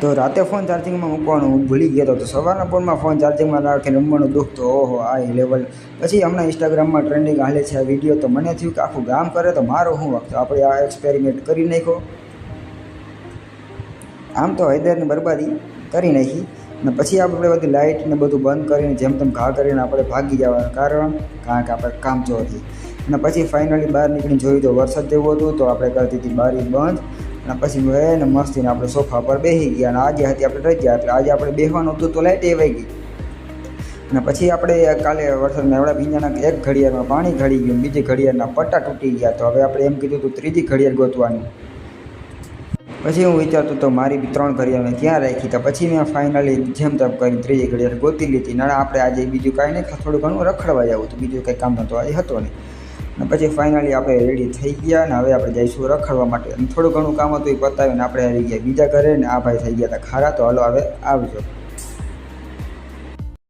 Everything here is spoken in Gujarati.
તો રાતે ફોન ચાર્જિંગમાં મૂકવાનું હું ભૂલી ગયો હતો. તો સવારના પોરમાં ફોન ચાર્જિંગમાં રાખીને રમવાનું દુઃખ તો ઓહો આ લેવલ. પછી હમણાં ઇન્સ્ટાગ્રામમાં ટ્રેન્ડિંગ હાલે છે આ વિડીયો. તો મને થયું કે આખું ગામ કરે તો મારો શું વખત આપણે આ એક્સપેરિમેન્ટ કરી નાખ્યો. આમ તો હૈદરની બરબાદી કરી નાખી અને પછી આપણે બધી લાઇટ ને બધું બંધ કરીને જેમ તેમ ઘા કરીને આપણે ભાગી જવાનું કારણ કે આપણે કામચોર હતી. અને પછી ફાઇનલી બહાર નીકળીને જોયું તો વરસાદ જેવું હતું. તો આપણે કરતી હતી બારી બંધ અને પછી ને મસ્તીને આપણે સોફા પર બેસી ગયા. અને આજે હતી આપણે રજા એટલે આજે આપણે બેસવાનું હતું તો લાઇટ એવાઈ ગઈ. અને પછી આપણે કાલે વરસાદમાં એવડા ભીંજાના એક ઘડિયાળમાં પાણી ઘડી ગયું, બીજી ઘડિયાળના પટ્ટા તૂટી ગયા. તો હવે આપણે એમ કીધું હતું ત્રીજી ઘડિયાળ ગોતવાની. પછી હું વિચારતો તો મારી 3 ઘડિયાળ મેં ક્યાં રાખી. તો પછી મેં ફાઇનલી જેમ તેમ કરીને ત્રીજી ઘડિયાળ ગોતી લીધી. ના આપણે આજે બીજું કાંઈ નહીં, થોડું ઘણું રખડવા જવું હતું, બીજું કંઈ કામ નહોતું આજે હતો નહીં. અને પછી ફાઇનલી આપણે રેડી થઈ ગયા અને હવે આપણે જઈશું રખડવા માટે. અને થોડું ઘણું કામ હતું એ પતાવીને આપણે આવી ગયા બીજા ઘરે. ને આ ભાઈ થઈ ગયા હતા ખારા. તો હાલો હવે આવજો.